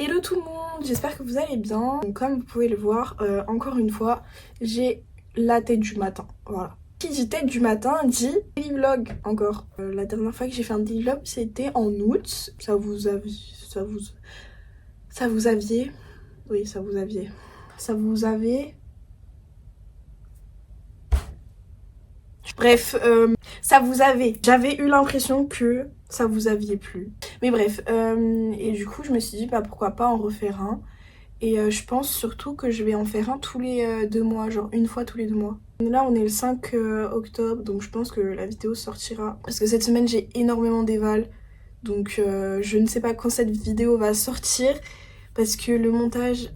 Hello tout le monde, j'espère que vous allez bien. Donc, comme vous pouvez le voir, encore une fois, j'ai la tête du matin, voilà. Qui dit tête du matin dit daily vlog encore. La dernière fois que j'ai fait un daily vlog, c'était en août. Ça vous aviez... Oui, ça vous aviez... Ça vous avait... Bref, ça vous avait... J'avais eu l'impression que ça vous aviez plu. Mais bref, et du coup, je me suis dit, bah pourquoi pas en refaire un. Et je pense surtout que je vais en faire un tous les 2 mois, genre une fois tous les 2 mois. Là on est le 5 octobre, donc je pense que la vidéo sortira. Parce que cette semaine j'ai énormément d'éval, donc je ne sais pas quand cette vidéo va sortir. Parce que le montage,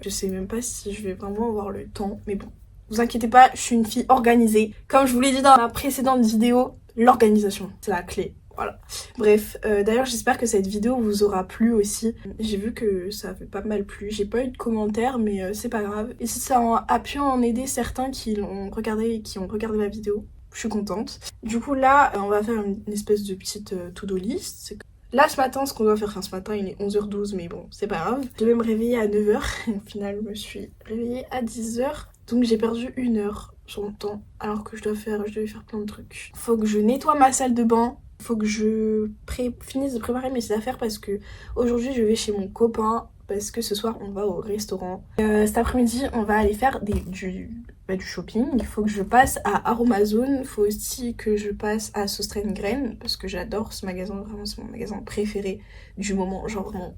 je sais même pas si je vais vraiment avoir le temps, mais bon. Vous inquiétez pas, je suis une fille organisée. Comme je vous l'ai dit dans la précédente vidéo, l'organisation, c'est la clé. Voilà. Bref, d'ailleurs j'espère que cette vidéo vous aura plu aussi. J'ai vu que ça avait pas mal plu. J'ai pas eu de commentaires mais c'est pas grave. Et si ça a pu en aider certains qui l'ont regardé et qui ont regardé la vidéo, je suis contente. Du coup là, on va faire une espèce de petite to-do list. Là ce matin, ce qu'on doit faire, enfin ce matin il est 11h12 mais bon c'est pas grave. Je devais me réveiller à 9h, au final je me suis réveillée à 10h. Donc j'ai perdu 1 heure sur mon temps alors que je devais faire plein de trucs. Faut que je nettoie ma salle de bain. Faut que je finisse de préparer mes affaires parce que aujourd'hui je vais chez mon copain parce que ce soir on va au restaurant. Cet après-midi on va aller faire du shopping. Il faut que je passe à Aromazone. Il faut aussi que je passe à Söstrengren parce que j'adore ce magasin, vraiment c'est mon magasin préféré du moment. Genre vraiment.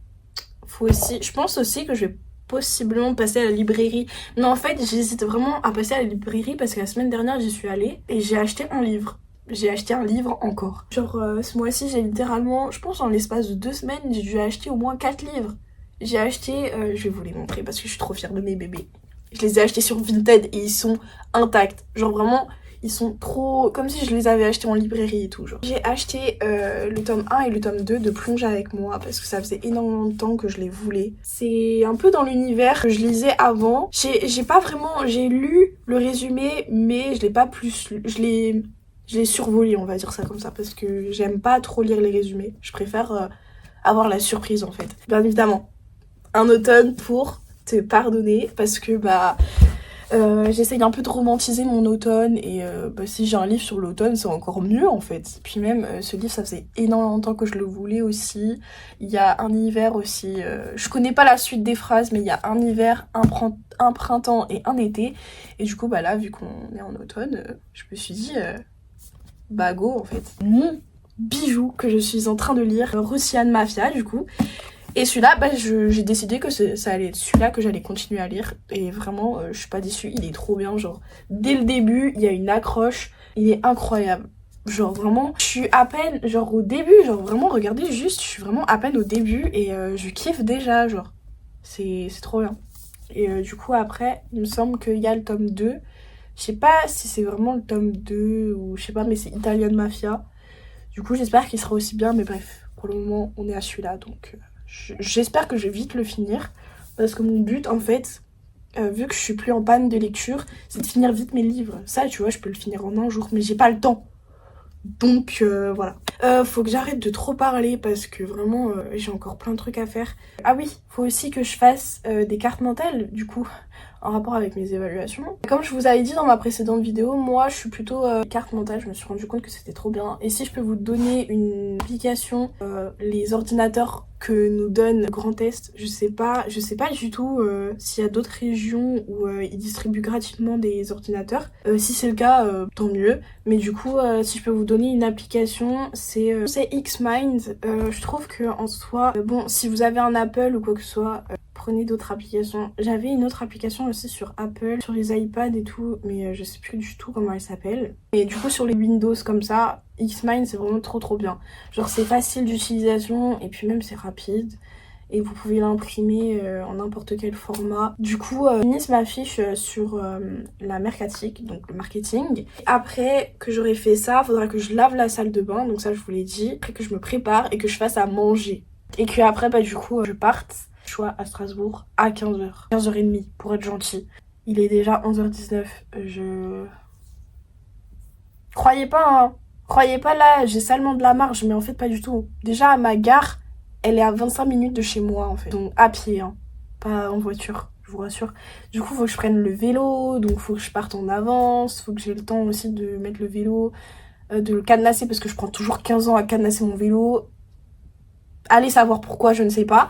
Faut aussi, je pense aussi que je vais possiblement passer à la librairie. Non en fait j'hésite vraiment à passer à la librairie parce que la semaine dernière j'y suis allée et j'ai acheté un livre. J'ai acheté un livre encore. Genre ce mois-ci j'ai littéralement, je pense en l'espace de 2 semaines, j'ai dû acheter au moins 4 livres. J'ai acheté, je vais vous les montrer parce que je suis trop fière de mes bébés. Je les ai achetés sur Vinted et ils sont intacts. Genre vraiment, ils sont trop... comme si je les avais achetés en librairie et tout. Genre. J'ai acheté le tome 1 et le tome 2 de Plonge avec moi parce que ça faisait énormément de temps que je les voulais. C'est un peu dans l'univers que je lisais avant. J'ai pas vraiment... J'ai lu le résumé mais je l'ai pas plus lu. Je l'ai survolé, on va dire ça comme ça, parce que j'aime pas trop lire les résumés. Je préfère avoir la surprise en fait. Bien évidemment, un automne pour te pardonner parce que j'essaye un peu de romantiser mon automne et si j'ai un livre sur l'automne c'est encore mieux en fait. Puis même ce livre ça faisait énormément de temps que je le voulais aussi. Il y a un hiver aussi, je connais pas la suite des phrases mais il y a un hiver, un printemps et un été. Et du coup là vu qu'on est en automne, je me suis dit go en fait. Mon bijou que je suis en train de lire, Russian Mafia du coup. Et celui-là, j'ai décidé que ça allait être celui-là que j'allais continuer à lire. Et vraiment, je suis pas déçue, il est trop bien. Genre, dès le début, il y a une accroche, il est incroyable. Genre vraiment, je suis à peine, genre au début, genre vraiment, regardez juste, je suis vraiment à peine au début et je kiffe déjà, genre. C'est trop bien. Et du coup, après, il me semble qu'il y a le tome 2. Je sais pas si c'est vraiment le tome 2 ou je sais pas, mais c'est Italian Mafia. Du coup, j'espère qu'il sera aussi bien, mais bref, pour le moment, on est à celui-là, donc j'espère que je vais vite le finir. Parce que mon but, en fait, vu que je suis plus en panne de lecture, c'est de finir vite mes livres. Ça, tu vois, je peux le finir en un jour, mais j'ai pas le temps. Donc, voilà. Faut que j'arrête de trop parler parce que vraiment, j'ai encore plein de trucs à faire. Ah oui, faut aussi que je fasse des cartes mentales, du coup, en rapport avec mes évaluations. Comme je vous avais dit dans ma précédente vidéo, moi je suis plutôt carte mentale, je me suis rendu compte que c'était trop bien. Et si je peux vous donner une application, les ordinateurs que nous donne Grand Est, je sais pas du tout s'il y a d'autres régions où ils distribuent gratuitement des ordinateurs. Si c'est le cas, tant mieux. Mais du coup, si je peux vous donner une application, c'est Xmind. Je trouve que en soi, bon, si vous avez un Apple ou quoi que ce soit, prenez d'autres applications. J'avais une autre application aussi sur Apple, sur les iPads et tout, mais je sais plus du tout comment elle s'appelle. Et du coup sur les Windows comme ça, Xmind c'est vraiment trop bien. Genre c'est facile d'utilisation et puis même c'est rapide. Et vous pouvez l'imprimer en n'importe quel format. Du coup, je finis ma fiche sur la mercatique, donc le marketing. Après que j'aurai fait ça, il faudra que je lave la salle de bain, donc ça je vous l'ai dit. Après que je me prépare et que je fasse à manger. Et que après, du coup, je parte. Je suis à Strasbourg à 15h. 15h30 pour être gentil. Il est déjà 11h19. Croyez pas, hein. Croyez pas là, j'ai salement de la marge, mais en fait pas du tout. Déjà à ma gare, elle est à 25 minutes de chez moi en fait. Donc à pied, hein, pas en voiture, je vous rassure. Du coup, faut que je prenne le vélo, donc faut que je parte en avance, faut que j'ai le temps aussi de mettre le vélo, de le cadenasser parce que je prends toujours 15 ans à cadenasser mon vélo. Allez savoir pourquoi, je ne sais pas.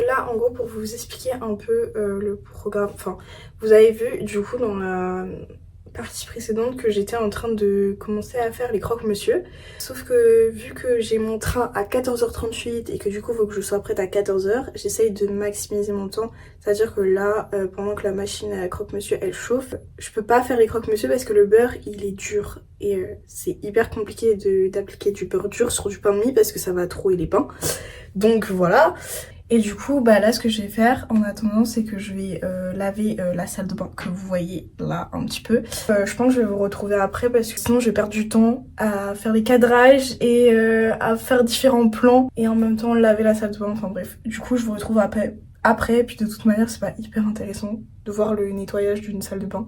Là, en gros, pour vous expliquer un peu le programme, enfin, vous avez vu du coup dans la partie précédente que j'étais en train de commencer à faire les croque-monsieur. Sauf que vu que j'ai mon train à 14h38 et que du coup il faut que je sois prête à 14h, j'essaye de maximiser mon temps. C'est-à-dire que là, pendant que la machine à croque-monsieur elle chauffe, je peux pas faire les croque-monsieur parce que le beurre il est dur. Et c'est hyper compliqué d'appliquer du beurre dur sur du pain de mie parce que ça va trouer les pains. Donc voilà. Et du coup, bah là, ce que je vais faire en attendant, c'est que je vais laver la salle de bain que vous voyez là un petit peu. Je pense que je vais vous retrouver après parce que sinon je vais perdre du temps à faire les cadrages et à faire différents plans et en même temps laver la salle de bain. Enfin bref, du coup, je vous retrouve après. Et puis de toute manière, c'est pas hyper intéressant de voir le nettoyage d'une salle de bain.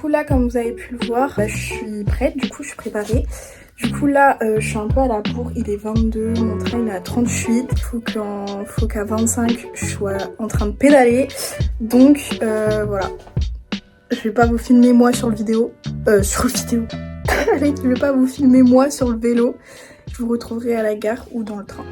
Là, comme vous avez pu le voir, je suis prête, du coup je suis préparée. Du coup là, je suis un peu à la bourre, il est 22, mon train est à 38. Il faut qu'à 25, je sois en train de pédaler. Donc voilà, je vais pas vous filmer moi sur le vidéo. Je vais pas vous filmer moi sur le vélo. Je vous retrouverai à la gare ou dans le train.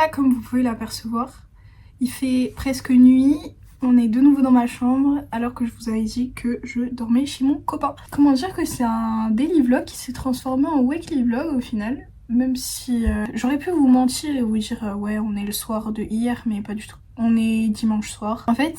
là, comme vous pouvez l'apercevoir, il fait presque nuit. On est de nouveau dans ma chambre alors que je vous avais dit que je dormais chez mon copain. Comment dire que c'est un daily vlog qui s'est transformé en weekly vlog au final. Même si j'aurais pu vous mentir et vous dire ouais on est le soir de hier, mais pas du tout. On est dimanche soir. En fait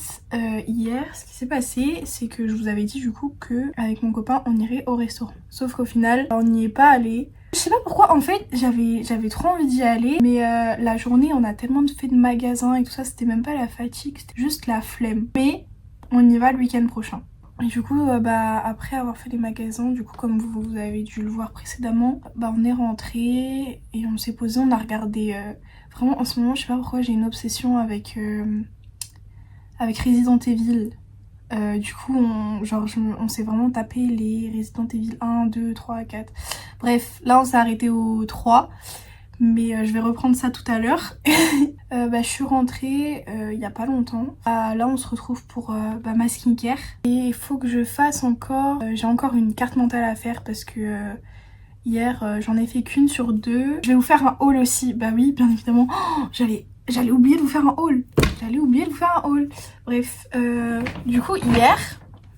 hier ce qui s'est passé c'est que je vous avais dit du coup que avec mon copain on irait au restaurant. Sauf qu'au final on n'y est pas allé. Je sais pas pourquoi, en fait j'avais trop envie d'y aller, mais la journée on a tellement fait de magasins et tout ça, c'était même pas la fatigue, c'était juste la flemme. Mais on y va le week-end prochain. Et du coup après avoir fait les magasins, du coup comme vous avez dû le voir précédemment, on est rentré et on s'est posé, on a regardé vraiment en ce moment je sais pas pourquoi j'ai une obsession avec Resident Evil. Du coup on s'est vraiment tapé les Resident Evil 1, 2, 3, 4. Bref, là on s'est arrêté au 3. Mais je vais reprendre ça tout à l'heure. Je suis rentrée il y a pas longtemps. Là on se retrouve pour ma skincare. Et il faut que je fasse encore... j'ai encore une carte mentale à faire parce que hier j'en ai fait qu'une sur 2. Je vais vous faire un haul aussi. Bah oui, bien évidemment. Oh, j'allais oublier de vous faire un haul. Bref, du coup hier,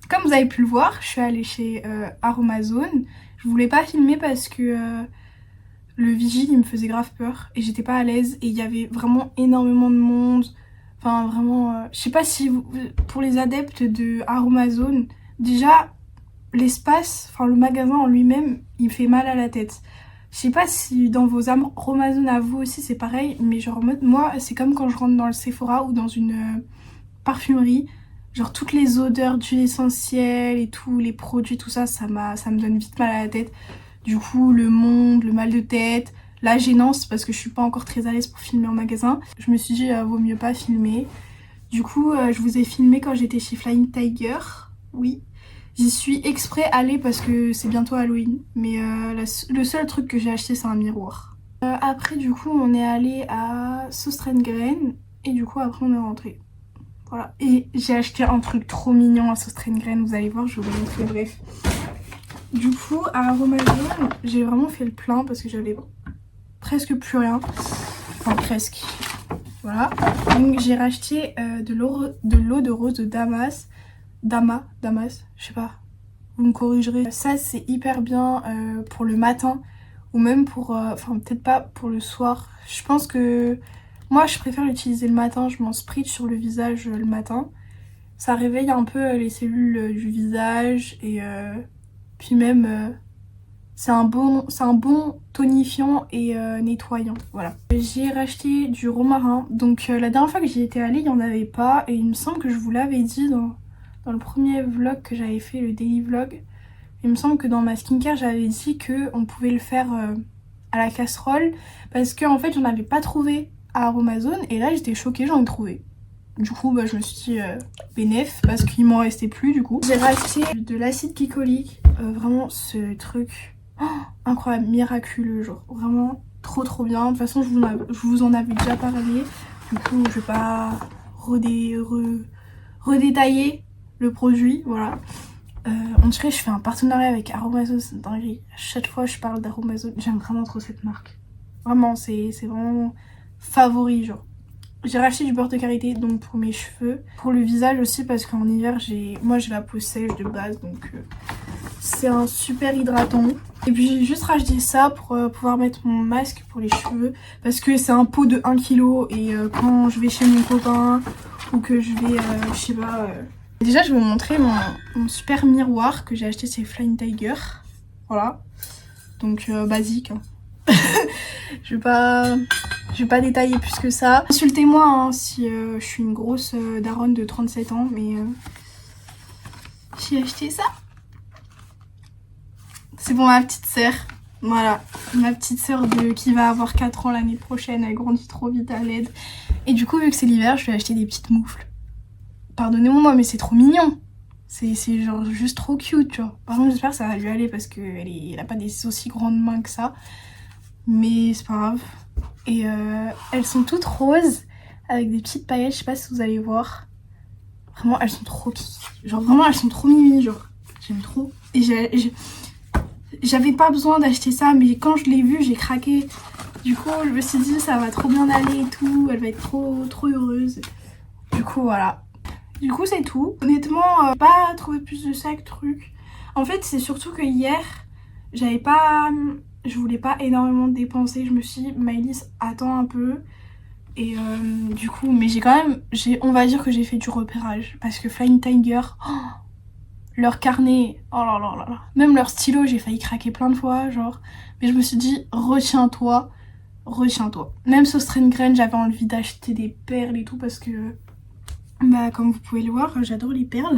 comme vous avez pu le voir, je suis allée chez Aromazone. Je voulais pas filmer parce que le vigile il me faisait grave peur et j'étais pas à l'aise et il y avait vraiment énormément de monde. Enfin vraiment, je sais pas si pour les adeptes de Aromazone, déjà l'espace, enfin le magasin en lui-même, il fait mal à la tête. Je sais pas si dans vos Aromazone à vous aussi c'est pareil, mais genre en mode, moi c'est comme quand je rentre dans le Sephora ou dans une parfumerie, genre toutes les odeurs d'huile essentielle et tous les produits, tout ça, ça me donne vite mal à la tête. Du coup le monde, le mal de tête, la gênance parce que je suis pas encore très à l'aise pour filmer en magasin. Je me suis dit vaut mieux pas filmer. Du coup je vous ai filmé quand j'étais chez Flying Tiger, oui. J'y suis exprès allée parce que c'est bientôt Halloween. Mais le seul truc que j'ai acheté c'est un miroir. Après du coup on est allé à Søstrene et du coup après on est rentré. Voilà. Et j'ai acheté un truc trop mignon à Søstrene, vous allez voir, je vais vous montrer, bref. Du coup à Aromazone j'ai vraiment fait le plein parce que j'avais presque plus rien. Enfin presque. Voilà. Donc j'ai racheté de l'eau de rose de Damas, je sais pas, vous me corrigerez. Ça c'est hyper bien pour le matin ou même pour, enfin peut-être pas pour le soir. Je pense que moi je préfère l'utiliser le matin, je m'en spritz sur le visage le matin. Ça réveille un peu les cellules du visage et puis même c'est un bon tonifiant et nettoyant, voilà. J'ai racheté du romarin, donc la dernière fois que j'y étais allée il n'y en avait pas et il me semble que je vous l'avais dit dans le premier vlog que j'avais fait, le daily vlog. Il me semble que dans ma skincare j'avais dit qu'on pouvait le faire à la casserole parce qu'en fait j'en avais pas trouvé à Aromazone et là j'étais choquée, j'en ai trouvé. Du coup je me suis dit bénef parce qu'il m'en restait plus du coup. J'ai racheté de l'acide glycolique, vraiment ce truc incroyable, miraculeux, genre vraiment trop bien. De toute façon je vous en avais déjà parlé, du coup je vais pas redétailler le produit, voilà. On dirait que je fais un partenariat avec Aromazone, c'est une dinguerie. À chaque fois je parle d'Aromazone, j'aime vraiment trop cette marque. Vraiment, c'est vraiment favori, genre. J'ai racheté du beurre de karité donc pour mes cheveux. Pour le visage aussi parce qu'en hiver, moi j'ai la peau sèche de base donc c'est un super hydratant. Et puis j'ai juste racheté ça pour pouvoir mettre mon masque pour les cheveux parce que c'est un pot de 1 kg et quand je vais chez mon copain ou que je vais, je sais pas... Déjà je vais vous montrer mon super miroir que j'ai acheté chez Flying Tiger. Voilà. Donc basique. Hein. Je vais pas détailler plus que ça. Insultez-moi hein, si je suis une grosse daronne de 37 ans, mais j'ai acheté ça. C'est pour ma petite sœur. Voilà, ma petite sœur qui va avoir 4 ans l'année prochaine, elle grandit trop vite à l'aide. Et du coup, vu que c'est l'hiver, je lui ai acheté des petites moufles. Pardonnez-moi, mais c'est trop mignon. C'est genre juste trop cute, tu vois. Par contre, j'espère que ça va lui aller parce qu'elle a pas des aussi grandes mains que ça. Mais c'est pas grave. Et elles sont toutes roses avec des petites paillettes, je sais pas si vous allez voir. Vraiment, elles sont trop kiki. Genre vraiment, elles sont trop mimi, genre. J'aime trop. Et j'avais pas besoin d'acheter ça, mais quand je l'ai vu, j'ai craqué. Du coup, je me suis dit ça va trop bien aller et tout, elle va être trop heureuse. Du coup, voilà. Du coup, c'est tout. Honnêtement, pas trouvé plus de sacs, trucs. En fait, c'est surtout que hier, j'avais pas... Je voulais pas énormément dépenser. Je me suis dit, Maëlys, attends un peu. Et du coup, mais j'ai quand même... On va dire que j'ai fait du repérage. Parce que Flying Tiger... oh, leur carnet, oh là là là là. Même leur stylo, j'ai failli craquer plein de fois, genre. Mais je me suis dit, retiens-toi, retiens-toi. Même Sauce Grain, j'avais envie d'acheter des perles et tout parce que, bah, comme vous pouvez le voir, j'adore les perles.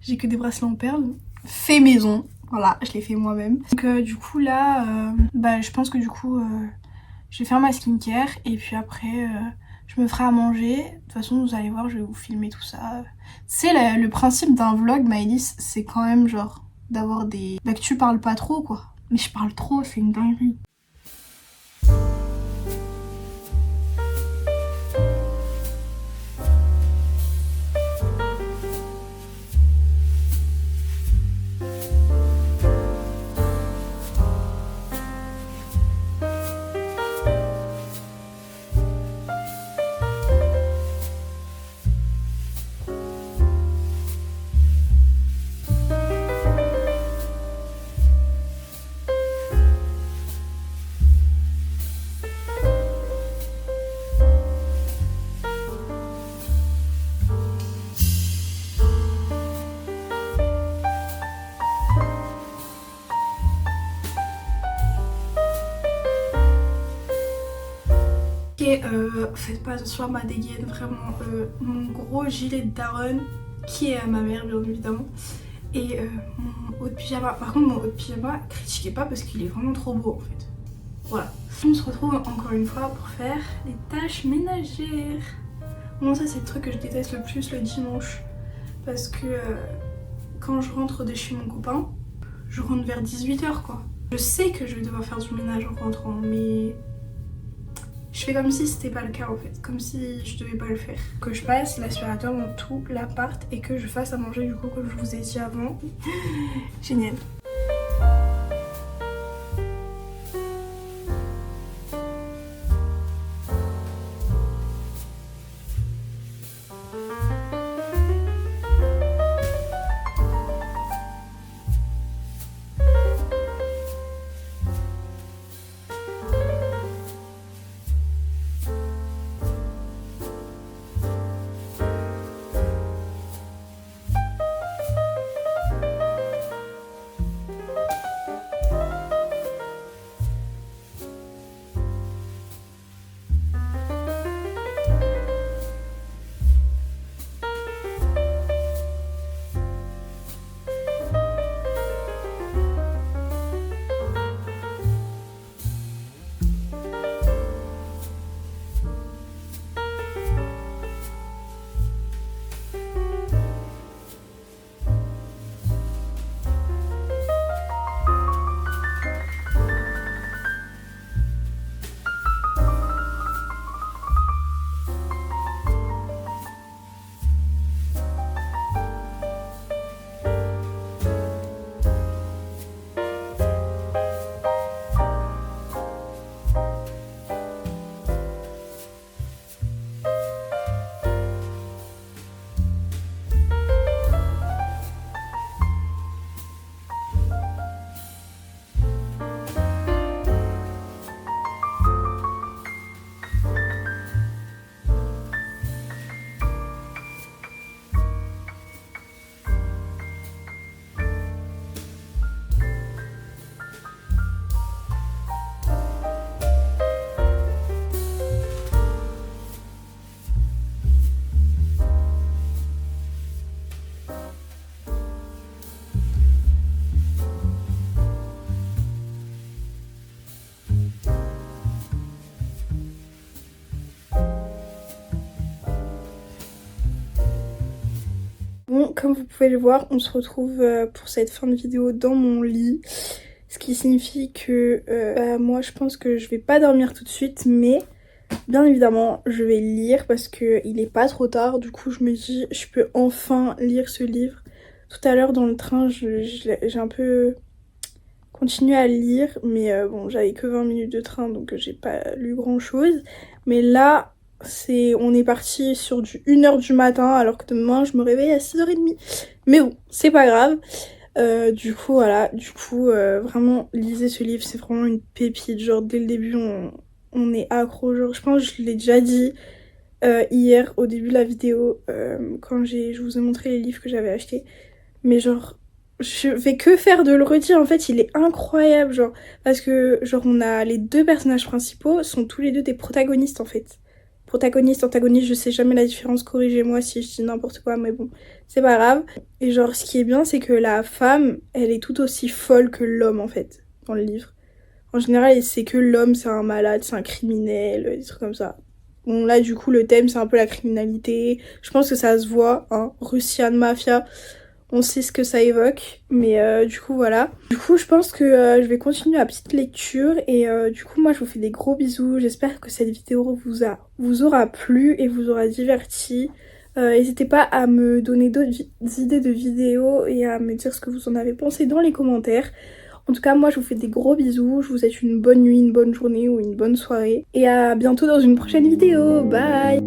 J'ai que des bracelets en perles. Fait maison, voilà, je l'ai fait moi-même. Donc, du coup, là, bah, je pense que du coup, je vais faire ma skincare et puis après, je me ferai à manger. De toute façon, vous allez voir, je vais vous filmer tout ça. C'est le principe d'un vlog, Maëlys, c'est quand même genre d'avoir des... Bah que tu parles pas trop quoi. Mais je parle trop, c'est une dinguerie. Faites pas attention à ma dégaine, vraiment. Mon gros gilet de daronne, qui est à ma mère bien évidemment, et mon haut de pyjama. Par contre, mon haut de pyjama, critiquez pas parce qu'il est vraiment trop beau en fait. Voilà. On se retrouve encore une fois pour faire les tâches ménagères. Bon, ça c'est le truc que je déteste le plus le dimanche, parce que quand je rentre de chez mon copain, je rentre vers 18 h quoi. Je sais que je vais devoir faire du ménage en rentrant, mais je fais comme si c'était pas le cas en fait, comme si je devais pas le faire. Que je passe l'aspirateur dans tout l'appart et que je fasse à manger du coup comme je vous ai dit avant. Génial. Bon, comme vous pouvez le voir, on se retrouve pour cette fin de vidéo dans mon lit. Ce qui signifie que bah, moi je pense que je vais pas dormir tout de suite, mais bien évidemment je vais lire parce qu'il est pas trop tard. Du coup je me dis je peux enfin lire ce livre. Tout à l'heure dans le train j'ai un peu continuer à lire, mais bon, j'avais que 20 minutes de train, donc j'ai pas lu grand chose. Mais là, on est parti sur du 1h du matin, alors que demain je me réveille à 6h30. Mais bon, c'est pas grave. Du coup, voilà, vraiment, lisez ce livre, c'est vraiment une pépite. Genre, dès le début, on est accro. Genre, je pense que je l'ai déjà dit hier au début de la vidéo, quand je vous ai montré les livres que j'avais achetés. Mais genre, je vais que faire de le redire. En fait, il est incroyable, genre, parce que, genre, on a les deux personnages principaux, sont tous les deux des protagonistes, en fait. Protagoniste, antagoniste, je sais jamais la différence, corrigez-moi si je dis n'importe quoi, mais bon, c'est pas grave. Et genre, ce qui est bien, c'est que la femme, elle est tout aussi folle que l'homme, en fait, dans le livre. En général, c'est que l'homme, c'est un malade, c'est un criminel, des trucs comme ça. Bon, là, du coup, le thème, c'est un peu la criminalité. Je pense que ça se voit, hein. Russian Mafia, on sait ce que ça évoque, mais du coup voilà. Du coup je pense que je vais continuer la petite lecture et du coup moi je vous fais des gros bisous. J'espère que cette vidéo vous aura plu et vous aura diverti. N'hésitez pas à me donner d'autres idées de vidéos et à me dire ce que vous en avez pensé dans les commentaires. En tout cas moi je vous fais des gros bisous, je vous souhaite une bonne nuit, une bonne journée ou une bonne soirée. Et à bientôt dans une prochaine vidéo, bye.